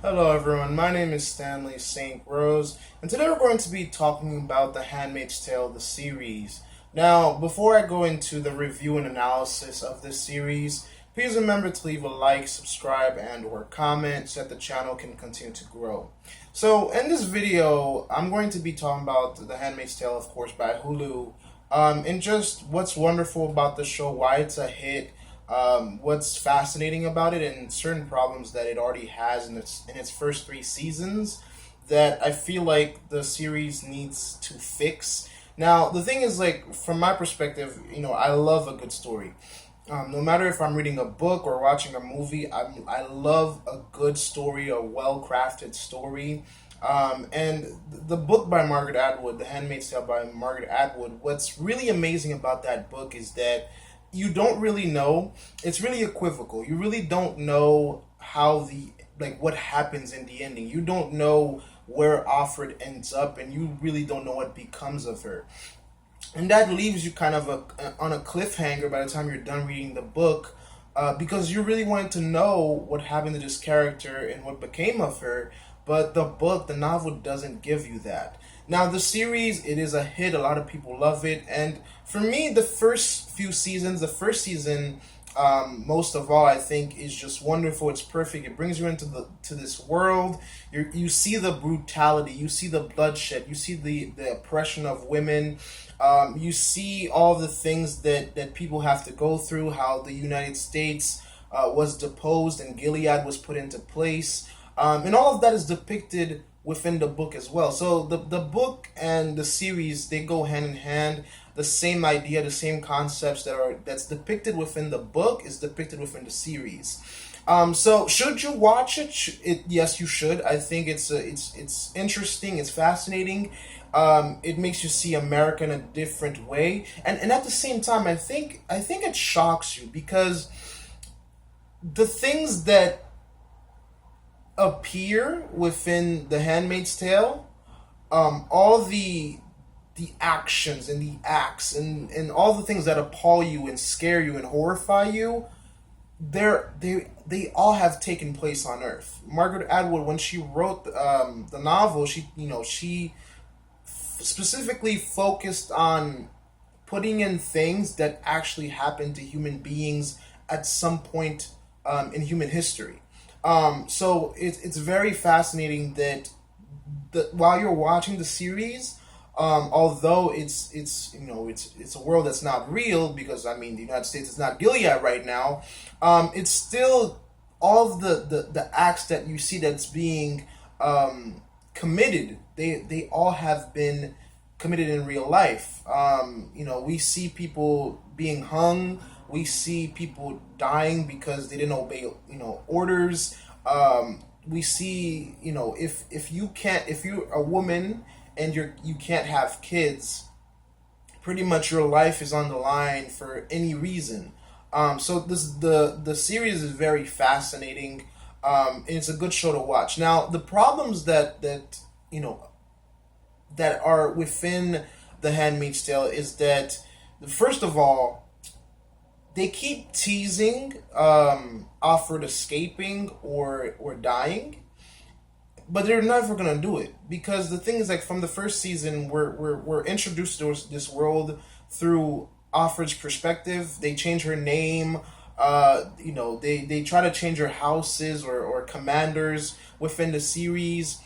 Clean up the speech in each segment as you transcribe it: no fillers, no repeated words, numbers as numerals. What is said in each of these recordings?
Hello everyone, my name is Stanley St. Rose, and today we're going to be talking about The Handmaid's Tale, the series. Now, before I go into the review and analysis of this series, please remember to leave a like, subscribe, and or comment so that the channel can continue to grow. So, in this video, I'm going to be talking about The Handmaid's Tale, of course, by Hulu, and just what's wonderful about the show, why it's a hit, what's fascinating about it, and certain problems that it already has in its first three seasons that I feel like the series needs to fix. Now, the thing is, like, from my perspective, I love a good story. No matter if I'm reading a book or watching a movie, I love a good story, a well crafted story. And the book by Margaret Atwood, The Handmaid's Tale by Margaret Atwood, what's really amazing about that book is that you don't really know. It's really equivocal. You really don't know how what happens in the ending. You don't know where Offred ends up, and you really don't know what becomes of her. And that leaves you kind of on a cliffhanger by the time you're done reading the book, because you really wanted to know what happened to this character and what became of her. But the novel doesn't give you that. Now, the series, it is a hit. A lot of people love it. And for me, the first few seasons, the first season, most of all, I think is just wonderful. It's perfect. It brings you into this world. You see the brutality. You see the bloodshed. You see the oppression of women. You see all the things that people have to go through, how the United States was deposed and Gilead was put into place. And all of that is depicted within the book as well. So the book and the series, they go hand in hand. The same idea, the same concepts that's depicted within the book is depicted within the series. So should you watch it? Yes, you should. I think it's interesting. It's fascinating. It makes you see America in a different way, and at the same time, I think it shocks you because the things that appear within The Handmaid's Tale, all the actions and the acts and all the things that appall you and scare you and horrify you, they all have taken place on Earth. Margaret Atwood, when she wrote the novel, she specifically focused on putting in things that actually happened to human beings at some point in human history. So it's very fascinating that while you're watching the series, although it's a world that's not real because I mean the United States is not Gilead right now, it's still all of the acts that you see that's being committed. They all have been committed in real life. We see people being hung. We see people dying because they didn't obey, orders. We see, if you're a woman and you can't have kids, pretty much your life is on the line for any reason. So the series is very fascinating. And it's a good show to watch. Now, the problems you know that are within The Handmaid's Tale is that, first of all, they keep teasing Offred escaping or dying, but they're never gonna do it because the thing is, like, from the first season, we're introduced to this world through Offred's perspective. They change her name. They try to change her houses or commanders within the series.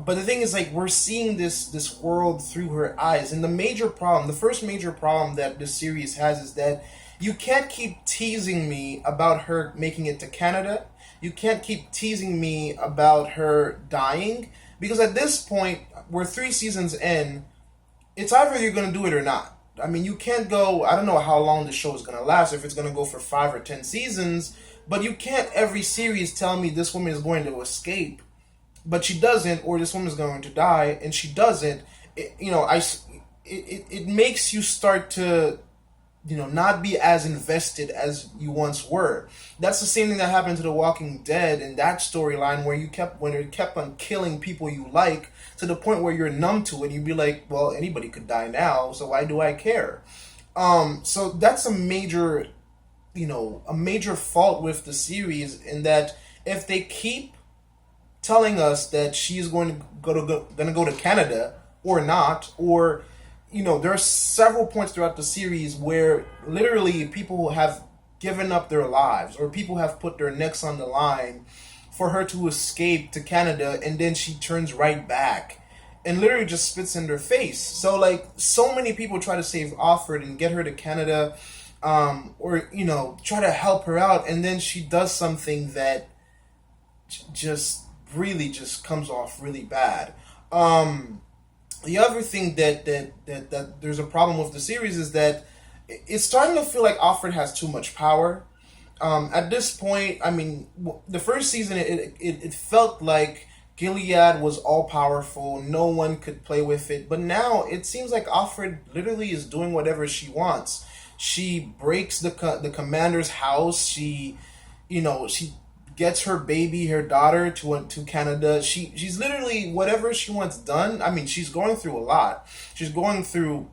But the thing is, like, we're seeing this world through her eyes, and the first major problem that this series has is that you can't keep teasing me about her making it to Canada. You can't keep teasing me about her dying because at this point, we're three seasons in. It's either you're gonna do it or not. I mean, you can't go. I don't know how long the show is gonna last. If it's gonna go for 5 or 10 seasons, but you can't every series tell me this woman is going to escape but she doesn't, or this woman's going to die, and she doesn't. It makes you start to, not be as invested as you once were. That's the same thing that happened to The Walking Dead in that storyline where when it kept on killing people you like to the point where you're numb to it. You'd be like, well, anybody could die now, so why do I care? So that's a major fault with the series in that if they keep telling us that she is going to go to Canada or not, or there are several points throughout the series where literally people have given up their lives or people have put their necks on the line for her to escape to Canada, and then she turns right back and literally just spits in their face. So like so many people try to save Offred and get her to Canada, or try to help her out, and then she does something that just really just comes off really bad. The other thing that there's a problem with the series is that it's starting to feel like Offred has too much power. At this point, I mean, the first season it felt like Gilead was all powerful, no one could play with it. But now it seems like Offred literally is doing whatever she wants. She breaks the commander's house. She gets her baby, her daughter, to Canada. She's literally whatever she wants done. I mean, she's going through a lot. She's going through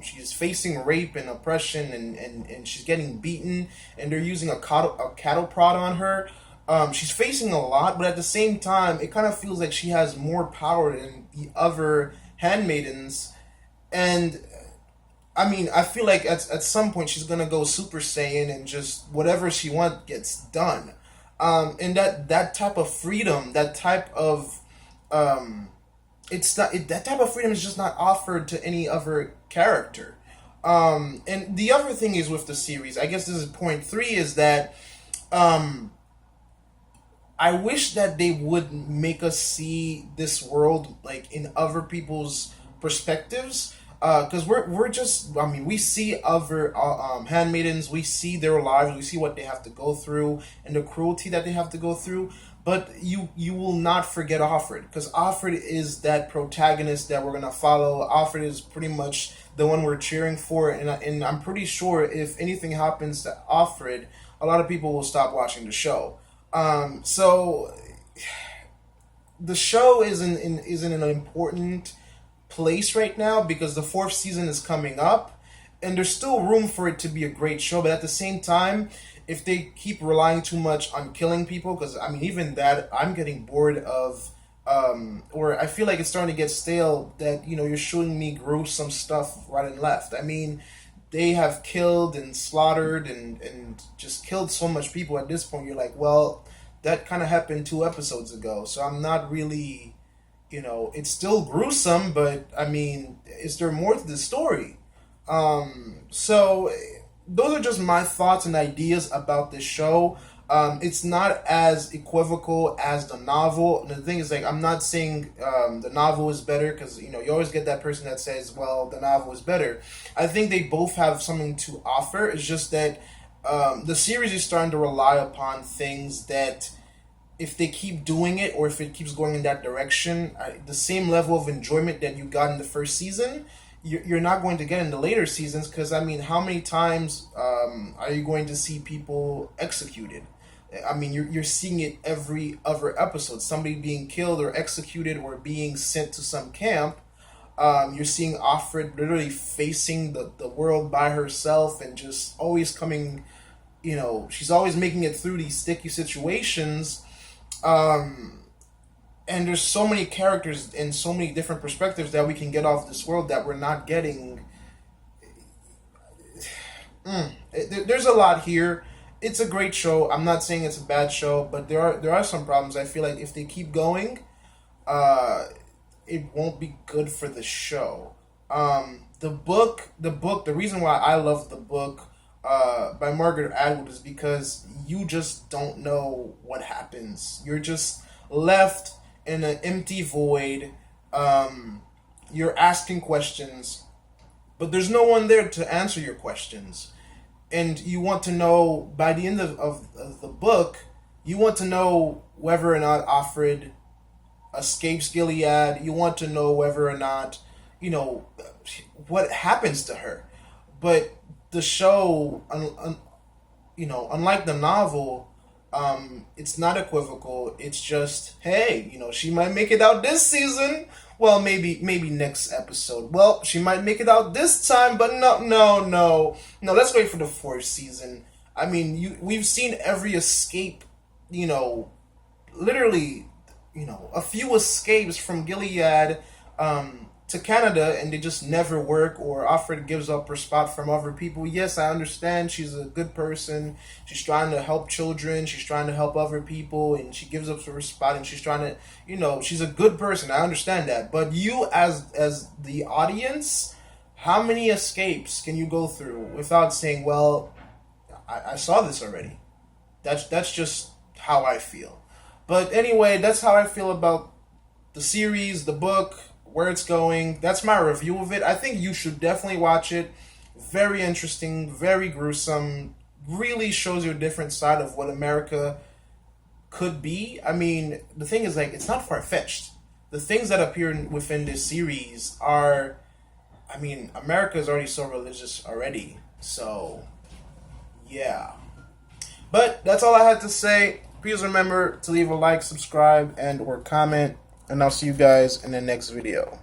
she's facing rape and oppression, and she's getting beaten, and they're using a cattle prod on her. She's facing a lot, but at the same time, it kind of feels like she has more power than the other handmaidens. And I mean, I feel like at some point she's gonna go Super Saiyan and just whatever she wants gets done. And that type of freedom, that type of that type of freedom is just not offered to any other character. And the other thing is with the series, I guess this is point three, is that I wish that they would make us see this world like in other people's perspectives. Because we're just, I mean, we see other handmaidens, we see their lives, we see what they have to go through and the cruelty that they have to go through, but you will not forget Offred, because Offred is that protagonist that we're gonna follow. Offred is pretty much the one we're cheering for, and I'm pretty sure if anything happens to Offred, a lot of people will stop watching the show. So the show is in an important place right now because the fourth season is coming up, and there's still room for it to be a great show. But at the same time, if they keep relying too much on killing people, because I mean, even that, I'm getting bored of, or I feel like it's starting to get stale. That you're showing me gruesome stuff right and left. I mean, they have killed and slaughtered and just killed so much people. At this point, you're like, well, that kind of happened 2 episodes ago, so I'm not really. It's still gruesome, but I mean, is there more to the story? So those are just my thoughts and ideas about this show. It's not as equivocal as the novel. And the thing is, like, I'm not saying the novel is better, because you always get that person that says, well, the novel is better. I think they both have something to offer. It's just that the series is starting to rely upon things that, if they keep doing it, or if it keeps going in that direction, the same level of enjoyment that you got in the first season, you're not going to get in the later seasons. Because I mean, how many times are you going to see people executed? I mean, you're seeing it every other episode. Somebody being killed or executed or being sent to some camp. You're seeing Offred literally facing the world by herself and just always coming, she's always making it through these sticky situations. And there's so many characters and so many different perspectives that we can get off this world that we're not getting. There's a lot here. It's a great show. I'm not saying it's a bad show, but there are some problems. I feel like if they keep going, it won't be good for the show. The reason why I love the book by Margaret Atwood is because you just don't know what happens. You're just left in an empty void. You're asking questions, but there's no one there to answer your questions. And you want to know, by the end of the book, you want to know whether or not Offred escapes Gilead. You want to know whether or not, what happens to her. But the show, unlike the novel, it's not equivocal. It's just, hey, she might make it out this season. Well, maybe next episode. Well, she might make it out this time, but no. Let's wait for the 4th season. I mean, we've seen every escape. Literally, a few escapes from Gilead to Canada, and they just never work, or Offred gives up her spot from other people. Yes, I understand she's a good person. She's trying to help children. She's trying to help other people, and she gives up her spot, and she's trying to, she's a good person. I understand that. But you, as the audience, how many escapes can you go through without saying, well, I saw this already? That's just how I feel. But anyway, that's how I feel about the series, the book, where it's going. That's my review of it. I think you should definitely watch it. Very interesting, very gruesome. Really shows you a different side of what America could be. I mean, the thing is, like, it's not far-fetched. The things that appear within this series are, I mean, America is already so religious already. So, yeah. But that's all I had to say. Please remember to leave a like, subscribe, and or comment. And I'll see you guys in the next video.